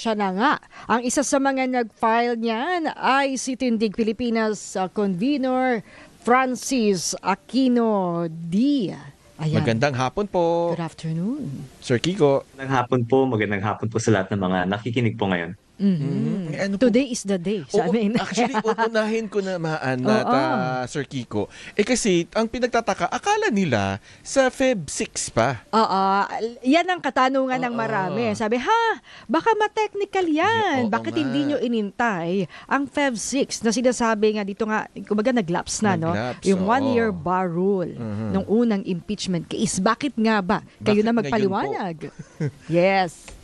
Siya na nga. Ang isa sa mga nag-file niyan ay si Tindig Pilipinas Convenor Francis Aquino D. Ayan. Magandang hapon po, Good afternoon. Sir Kiko. Magandang hapon po sa lahat ng mga nakikinig po ngayon. Ano po? Today is the day. Oo, Sabi na. actually, uunahin ko naman na Sir Kiko. Kasi ang pinagtataka, akala nila sa Feb 6 pa. Oo, yan ang katanungan ng marami. Sabi, baka ma-technical yan. Oo Bakit nga. hindi nyo inintay ang Feb 6 na sinasabi nga dito nga, kumbaga nag-lapse na, no? Nag-lapse, Yung oo. 1-year bar rule nung unang impeachment case. Bakit nga ba? Kayo Bakit na ngayon magpaliwanag. Yes.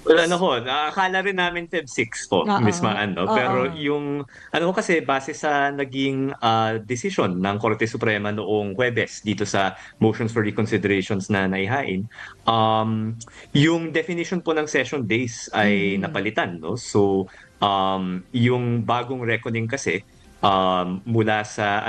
Wala na ho, akala rin namin Feb 6 po, Miss Maan, no? Oo. Pero yung, kasi base sa naging decision ng Korte Suprema noong Huwebes dito sa motions for reconsiderations na naihain, yung definition po ng session days ay napalitan, no? So, yung bagong reckoning kasi, mula sa,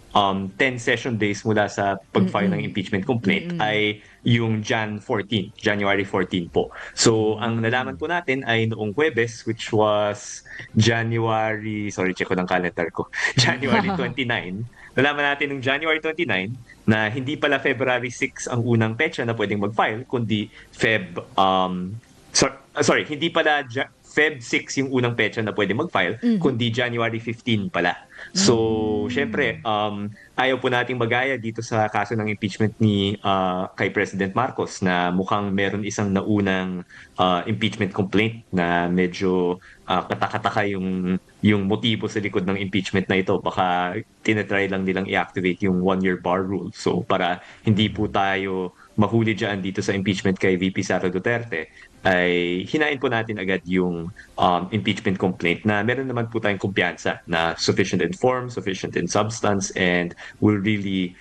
10 session days mula sa pag-file ng impeachment complaint ay yung January 14 po. So, ang nalaman po natin ay noong Huwebes, which was check ko ng calendar ko, January 29. Nalaman natin noong January 29 na hindi pala February 6 ang unang petsa na pwedeng mag-file, kundi hindi pala Feb 6 yung unang petsa na pwede mag-file, kundi January 15 pala. So, syempre, ayaw po nating magaya dito sa kaso ng impeachment ni kay President Marcos na mukhang meron isang naunang impeachment complaint na medyo katakataka yung motibo sa likod ng impeachment na ito. Baka tinatry lang nilang i-activate yung one-year bar rule. So, para hindi po tayo mahuli dyan dito sa impeachment kay VP Sara Duterte, ay hinain po natin agad yung impeachment complaint na meron naman po tayong kumpiyansa na sufficient in form, sufficient in substance, and will really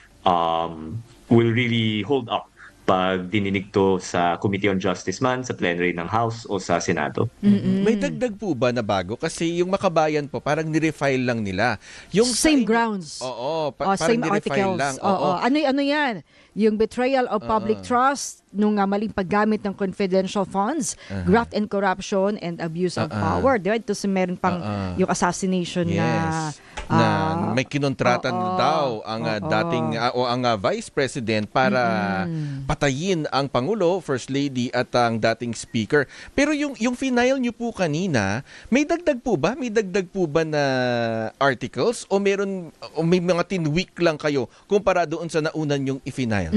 hold up pag dininig to sa Committee on Justice man, sa plenary ng House o sa Senado. May dagdag po ba na bago? Kasi yung Makabayan po, parang nirefile lang nila. Yung Same grounds. Oo, parang Same nirefile articles. lang. Oo. Ano yan? Yung betrayal of public trust, nung maling paggamit ng confidential funds, graft and corruption, and abuse of power. Diba? Ito meron pang yung assassination Yes. Na may kinontrata daw ang dating o ang Vice President para patayin ang Pangulo, First Lady at ang dating Speaker. Pero yung final nyo po kanina, may dagdag po ba? May dagdag po ba na articles o may mga tinweak lang kayo kumpara doon sa naunan yung i-final?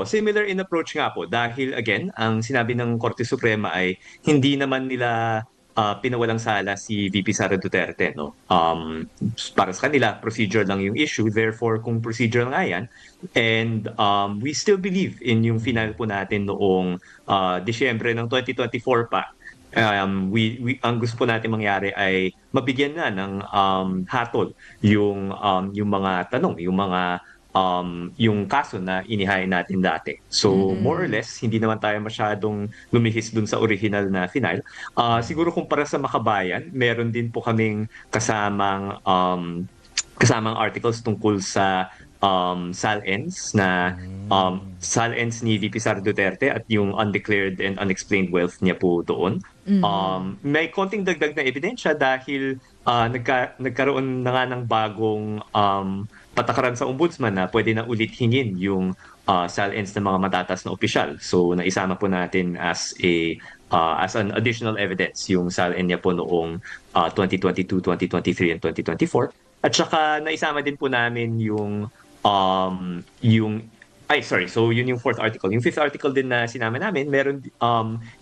Similar in approach nga po dahil again, ang sinabi ng Korte Suprema ay hindi naman nila pinawalang sala si VP Sara Duterte, no? Para sa kanila, procedure lang yung issue. Therefore, kung procedure nga yan, and we still believe in yung final po natin noong Disyembre ng 2024 pa. Ang gusto po natin mangyari ay mabigyan na ng hatol yung mga tanong, yung kaso na inihain natin dati. So, more or less, hindi naman tayo masyadong lumihis dun sa original na final. Siguro kung para sa Makabayan, meron din po kaming kasamang articles tungkol sa SALENS na SALENS ni VP Sara Duterte at yung undeclared and unexplained wealth niya po doon. May konting dagdag na ebidensya dahil nagkaroon na nga ng bagong patakaran sa ombudsman na pwede na ulit hingin yung SALENS ng mga matatas na opisyal. So naisama po natin as an additional evidence yung SALN niya po noong 2022, 2023, and 2024. At saka naisama din po namin yun yung fourth article. Yung fifth article din na sinama namin, meron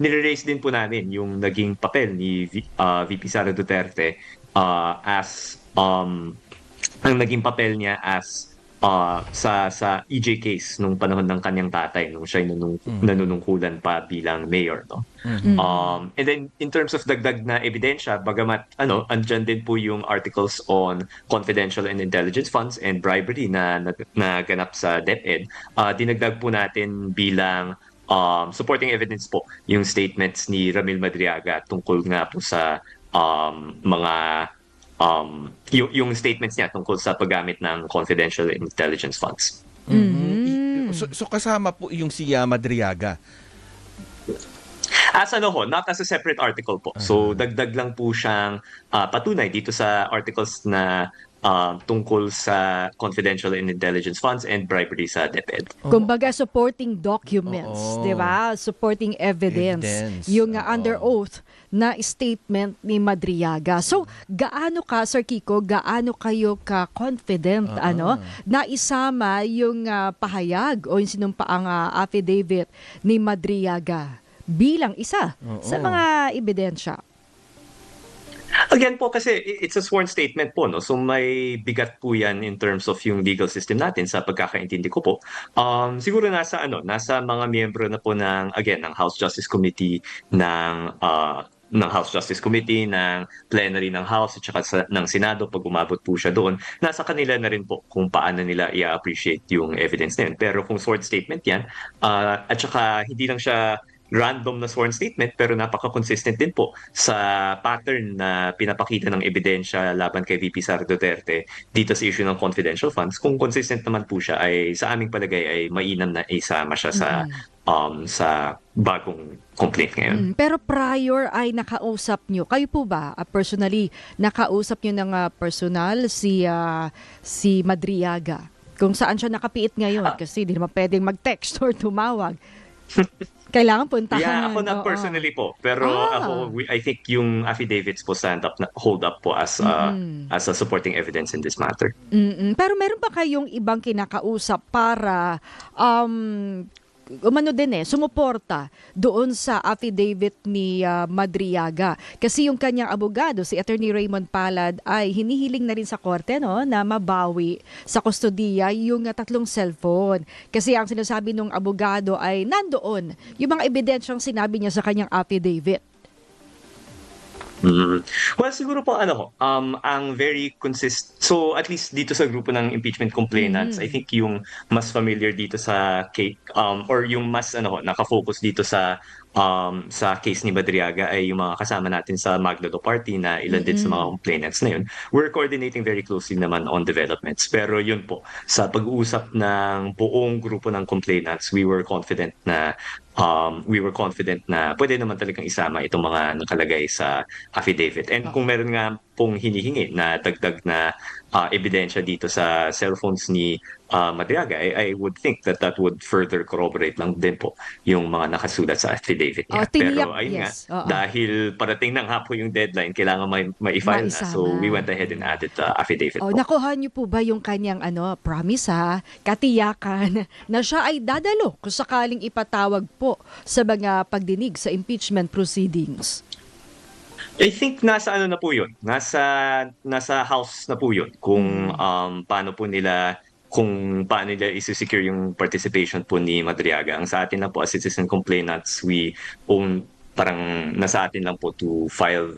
nire-raise din po namin yung naging papel ni VP Sara Duterte as ang naging papel niya as sa EJ case nung panahon ng kanyang tatay nung siya nanunungkulan pa bilang mayor, no. And then in terms of dagdag na ebidensya, bagamat andyan din po yung articles on confidential and intelligence funds and bribery na ganap sa DepEd, dinagdag po natin bilang supporting evidence po yung statements ni Ramil Madriaga tungkol nga po sa yung statements niya tungkol sa paggamit ng confidential intelligence funds. So kasama po yung si Madriaga. As ano ho, not as a separate article po. So dagdag lang po siyang patunay dito sa articles na tungkol sa confidential and intelligence funds and bribery sa DepEd. Kumbaga, supporting documents, Oo. di ba? Supporting evidence. Evidence. Yung Oo. under oath na statement ni Madriaga. So, gaano ka, Sir Kiko, gaano kayo ka-confident, na isama yung pahayag o yung sinumpaang affidavit ni Madriaga bilang isa sa mga ebidensya? Again po kasi it's a sworn statement po, no? So may bigat po yan in terms of yung legal system natin sa pagkakaintindi ko po. Siguro nasa mga miyembro na po ng House Justice Committee ng House Justice Committee, ng plenary ng House at saka ng Senado pag umabot po siya doon. Nasa kanila na rin po kung paano nila i-appreciate yung evidence na yun. Pero kung sworn statement yan, at saka hindi lang siya random na sworn statement pero napaka-consistent din po sa pattern na pinapakita ng ebidensya laban kay VP Sara Duterte dito sa issue ng confidential funds. Kung consistent naman po siya ay sa aming palagay ay mainam na isama siya sa bagong complaint ngayon. Pero prior ay nakausap nyo, kayo po ba personally, nakausap nyo ng personal si Madriaga? Kung saan siya nakapiit ngayon kasi di naman pwedeng mag-text or tumawag. Kailangan puntahan. Yeah, ako na personally po. Pero I think yung affidavits po hold up po as a supporting evidence in this matter. Pero meron ba kayong ibang kinakausap para sumuporta doon sa affidavit ni Madriaga? Kasi yung kanyang abogado, si Attorney Raymond Palad, ay hinihiling na rin sa korte na mabawi sa kustodiya yung 3 cellphone. Kasi ang sinasabi ng abogado ay nandoon yung mga ebidensyang sinabi niya sa kanyang affidavit. Well, siguro po ang very so at least dito sa grupo ng impeachment complainants, I think yung mas familiar dito sa case or yung mas naka-focus dito sa case ni Madriaga ay yung mga kasama natin sa Maglado Party na ilan din sa mga complainants na yun. We're coordinating very closely naman on developments. Pero yun po, sa pag-uusap ng buong grupo ng complainants, we were confident na pwede naman talagang isama itong mga nakalagay sa affidavit. And kung meron nga pong hinihingi na dagdag na ebidensya dito sa cellphones ni Madriaga, I would think that would further corroborate lang din po yung mga nakasulat sa affidavit niya. Pero ayun nga, dahil parating na nga po yung deadline, kailangan ma-file na. So we went ahead and added the affidavit po. Nakuha niyo po ba yung kanyang promise katiyakan na siya ay dadalo kung sakaling ipatawag po sa mga pagdinig sa impeachment proceedings? I think nasa na po yun. Nasa House na po yun. Kung paano nila isi-secure yung participation po ni Madriaga. Ang sa atin lang po as citizen complainants, parang nasa atin lang po to file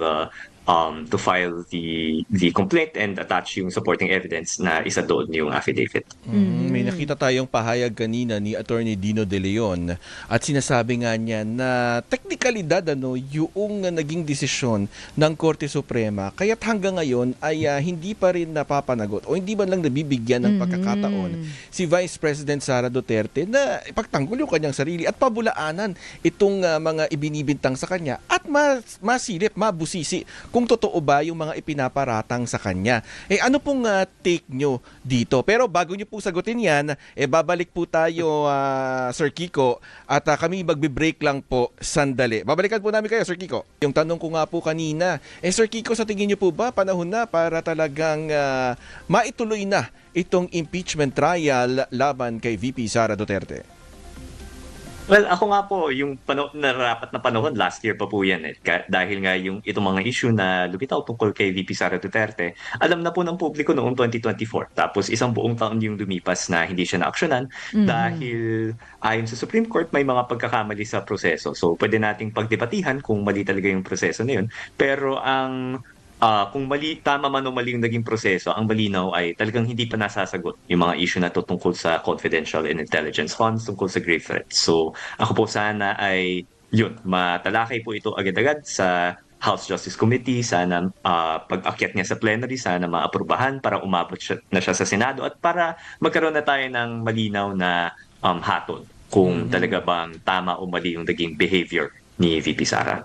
the complaint and attach yung supporting evidence na isa doon yung affidavit. May nakita tayong pahayag kanina ni Attorney Dino De Leon at sinasabi nga niya na teknikalidad yung naging desisyon ng Korte Suprema kaya't hanggang ngayon ay hindi pa rin napapanagot o hindi man lang nabibigyan ng pagkakataon si Vice President Sara Duterte na ipagtanggol yung kanyang sarili at pabulaanan itong mga ibinibintang sa kanya at masilip, mabusisi kung totoo ba yung mga ipinaparatang sa kanya. Ano pong take nyo dito? Pero bago nyo po sagutin yan, babalik po tayo, Sir Kiko, at kami magbe-break lang po sandali. Babalikan po namin kayo, Sir Kiko. Yung tanong ko nga po kanina, Sir Kiko, sa tingin nyo po ba panahon na para talagang maituloy na itong impeachment trial laban kay VP Sara Duterte? Well, ako nga po, yung narapat na panahon, last year pa po yan. Dahil nga itong mga issue na lumitaw tungkol kay VP Sara Duterte, alam na po ng publiko noong 2024. Tapos isang buong taon yung lumipas na hindi siya na-aksyonan dahil ayon sa Supreme Court, may mga pagkakamali sa proseso. So pwede nating pagdebatihan kung mali talaga yung proseso na yun. Pero kung tama man o mali yung naging proseso, ang malinaw ay talagang hindi pa nasasagot yung mga issue na to tungkol sa confidential and intelligence funds, tungkol sa grave threats. So ako po sana ay matalakay po ito agad-agad sa House Justice Committee, sana pag-akyat niya sa plenary, sana maaprubahan para umabot na siya sa Senado at para magkaroon na tayo ng malinaw na hatol kung talaga bang tama o mali yung naging behavior ni VP Sara.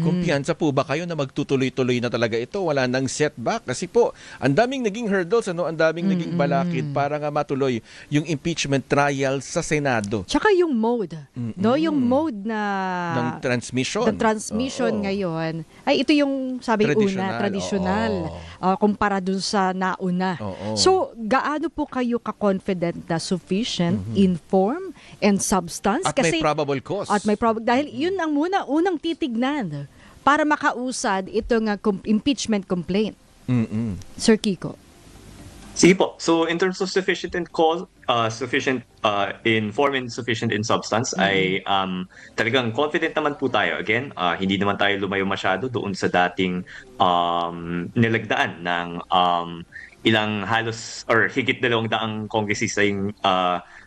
Kumpiyansa po ba kayo na magtutuloy-tuloy na talaga ito? Wala nang setback? Kasi po, ang daming naging hurdles, ang daming naging balakid para nga matuloy yung impeachment trial sa Senado. Tsaka yung mode, no? Yung mode Ng transmission. ng transmission Oo. ngayon, ay ito yung sabi una, traditional, kumpara dun sa nauna. Oo. So, gaano po kayo ka-confident na sufficient in form and substance? At may probable cause. Dahil yun ang unang titignan para makausad itong impeachment complaint. Sir Kiko. Sige po. So in terms of sufficient in cause, sufficient in form and sufficient in substance, ay talagang confident naman po tayo. Again, hindi naman tayo lumayo masyado doon sa dating nilagdaan ng ilang halos or higit 200 kongresista yung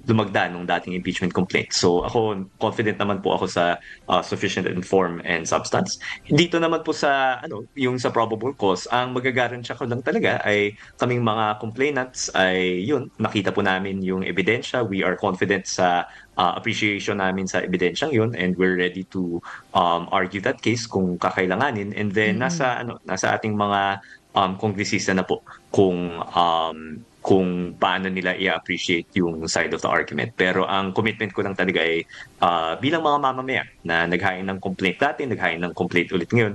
lumagda nung dating impeachment complaint. So ako, confident naman po ako sa sufficient in form and substance. Dito naman po sa yung sa probable cause, ang magagarantiya ko lang talaga ay kaming mga complainants ay yun, nakita po namin yung ebidensya. We are confident sa appreciation namin sa ebidensyang yun, and we're ready to argue that case kung kakailanganin. And then nasa ating mga kongresista na po kung paano nila i-appreciate yung side of the argument. Pero ang commitment ko lang talaga ay bilang mga mamamayan na naghain ng complaint dati, naghain ng complaint ulit ngayon,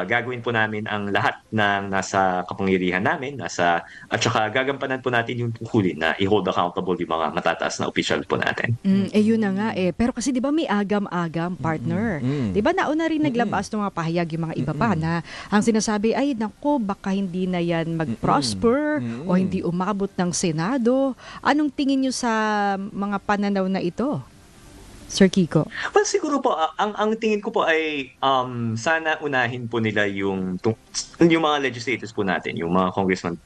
gagawin po namin ang lahat ng nasa kapangyarihan namin, at saka gagampanan po natin yung tungkulin na i-hold accountable yung mga matataas na opisyal po natin. Yun na nga eh. Pero kasi di ba may agam-agam, partner? Di ba nauna rin naglabas ng mga pahayag yung mga iba pa na ang sinasabi ay nako, baka hindi na yan mag-prosper o hindi umabot ng Senado. Anong tingin nyo sa mga pananaw na ito, Sir Kiko? Well, siguro po, ang tingin ko po ay sana unahin po nila yung mga legislators po natin, yung mga congressman,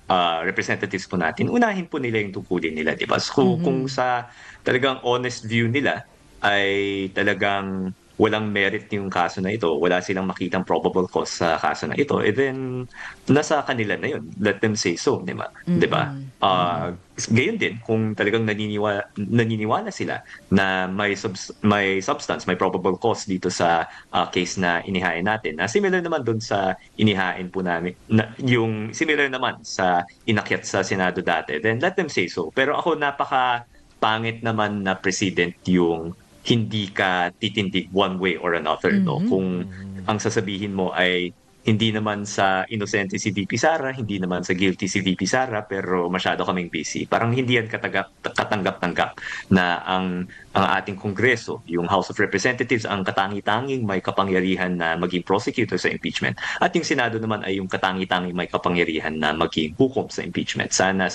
representatives po natin, unahin po nila yung tungkulin nila, di ba? So, kung sa talagang honest view nila ay talagang walang merit yung kaso na ito, wala silang makitang probable cause sa kaso na ito, then nasa kanila na yun. Let them say so, di ba? Di ba? Gayon din, kung talagang naniniwala sila na may substance, may probable cause dito sa case na inihain natin, na similar naman dun sa inihain po namin, yung similar naman sa inakyat sa Senado dati, then let them say so. Pero ako, napaka pangit naman na president yung hindi ka titindig one way or another, no? Kung ang sasabihin mo ay hindi naman sa inosente si VP Sara, hindi naman sa guilty si VP Sara, pero masyado kaming busy. Parang hindi yan katanggap-tanggap na ang ating Kongreso, yung House of Representatives, ang katangi-tanging may kapangyarihan na maging prosecutor sa impeachment. At yung Senado naman ay yung katangi-tanging may kapangyarihan na maging hukom sa impeachment. Sana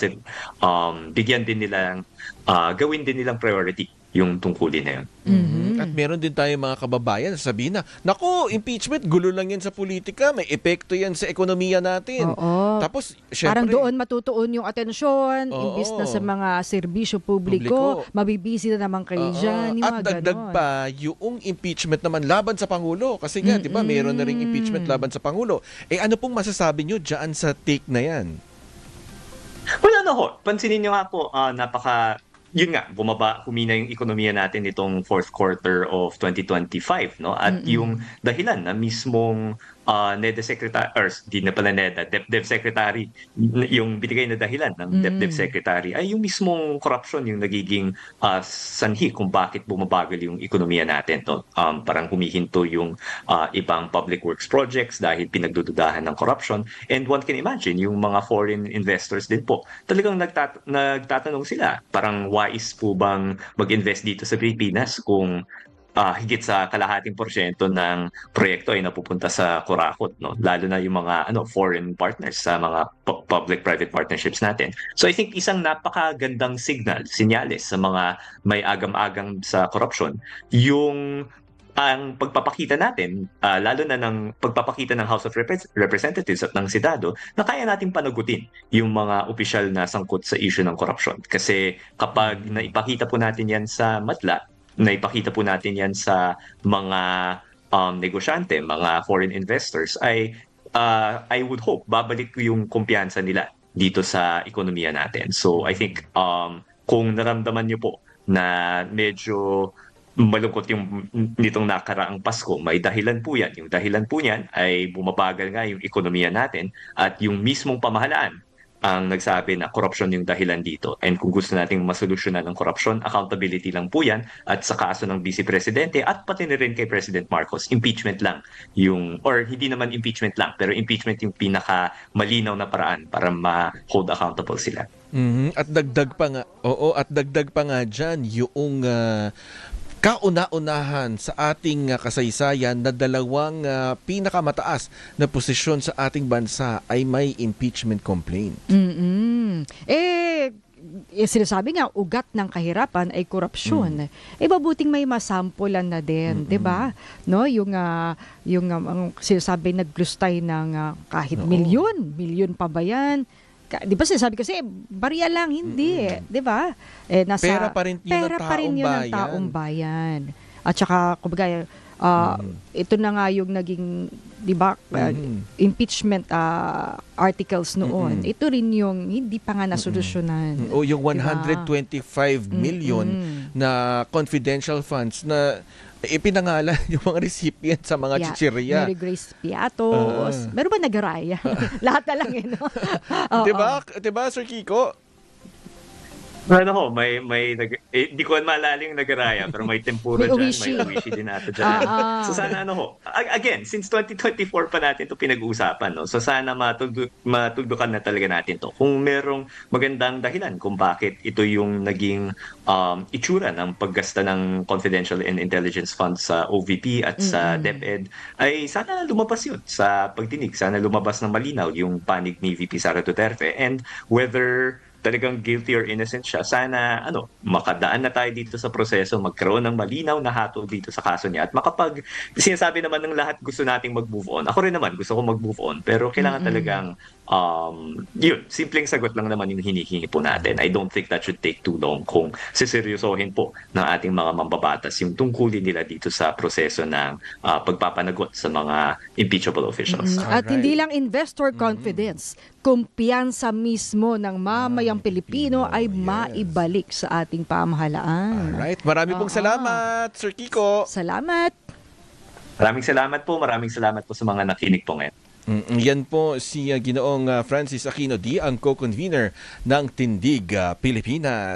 bigyan din nilang, gawin din nilang priority yung tungkulin na yun. At meron din tayong mga kababayan sabihin na, naku, impeachment, gulo lang yan sa politika, may epekto yan sa ekonomiya natin. Oo. Tapos, syempre, Parang doon matutuon yung atensyon, imbis na sa mga serbisyo publiko, mabibisi na naman kayo dyan. Yung at mga dagdag ganon. pa, yung impeachment naman laban sa Pangulo. Kasi nga, di ba, meron na ring impeachment laban sa Pangulo. Ano pong masasabi nyo dyan sa take na yan? Wala na ho. Pansinin nyo nga po, yun nga, humina yung ekonomiya natin nitong fourth quarter of 2025, no? At yung dahilan na mismong NEDA Secretary, or di na pala NEDA, DepDev Secretary, yung binigay na dahilan ng DepDev Secretary ay yung mismong corruption yung nagiging sanhi kung bakit bumabagal yung ekonomiya natin. No? Parang humihinto yung ibang public works projects dahil pinagdududahan ng corruption. And one can imagine, yung mga foreign investors din po, talagang nagtatanong sila, parang wise po bang mag-invest dito sa Pilipinas kung higit sa kalahating porsyento ng proyekto ay napupunta sa kurakot, no? Lalo na yung mga foreign partners sa mga public-private partnerships natin. So I think isang napakagandang senyales sa mga may agam-agam sa korupsyon, yung ang pagpapakita natin, lalo na ng pagpapakita ng House of Representatives at ng Senado, na kaya nating panagutin yung mga opisyal na sangkot sa issue ng korupsyon. Kasi kapag naipakita po natin yan sa madla, naipakita po natin yan sa mga negosyante, mga foreign investors, ay I would hope babalik yung kumpiyansa nila dito sa ekonomiya natin. So I think kung naramdaman nyo po na medyo malungkot yung nitong nakaraang Pasko, may dahilan po yan. Yung dahilan po niyan ay bumabagal nga yung ekonomiya natin at yung mismong pamahalaan ang nagsabi na korupsyon yung dahilan dito. And kung gusto nating masolusyonan ng korupsyon, accountability lang po yan. At sa kaso ng Vice Presidente at pati na rin kay President Marcos, impeachment lang yung, or hindi naman impeachment lang, pero impeachment yung pinaka malinaw na paraan para ma-hold accountable sila. At dagdag pa nga, oo, at dagdag pa nga dyan yung kauna-unahan sa ating kasaysayan na dalawang pinakamataas na posisyon sa ating bansa ay may impeachment complaint. Sinasabi nga, ugat ng kahirapan ay korupsyon. Mabuting may masampulan na din, 'di ba? No, yung ang sinasabi naglustay ng kahit milyon pa ba 'yan? Di ba sinasabi kasi, barya lang, hindi, di ba? Pera pa rin yun ng taong bayan. At saka, kumbaga, ito na nga yung naging, di ba, impeachment articles noon. Ito rin yung hindi pa nga nasolusyonan. O yung 125 million na confidential funds na ipinangalan yung mga recipient sa mga chichirya. Mary Grace Piatos. Meron ba nagaraya? Lahat na lang no? Diba, Sir Kiko? Ano ho, di ko maalala yung nagaraya, pero may tempura May dyan, uwishi. may uwishi din ata dyan. So sana ano ho, again, since 2024 pa natin to pinag-uusapan, no? So sana matugdukan na talaga natin to. Kung merong magandang dahilan kung bakit ito yung naging itsura ng paggasta ng confidential and intelligence funds sa OVP at sa DepEd, ay sana lumabas yun sa pagdinig. Sana lumabas ng malinaw yung panig ni VP Sara Duterte, and whether talagang guilty or innocent siya, sana makadaan na tayo dito sa proseso, magkaroon ng malinaw na hatol dito sa kaso niya, at sinasabi naman ng lahat gusto nating mag-move on. Ako rin naman gusto ko mag-move on, pero kailangan talagang yun, simpleng sagot lang naman yung hinihingi po natin. I don't think that should take too long kung siseryosohin po ng ating mga mambabatas yung tungkulin nila dito sa proseso ng pagpapanagot sa mga impeachable officials. At hindi lang investor confidence, kumpiyansa mismo ng mamayang Pilipino ay maibalik sa ating pamahalaan. Alright, marami pong salamat, Sir Kiko. Salamat. Maraming salamat po sa mga nakinig po ngayon. Yan po si Ginoong Francis Aquino D, ang co-convener ng Tindig Pilipinas.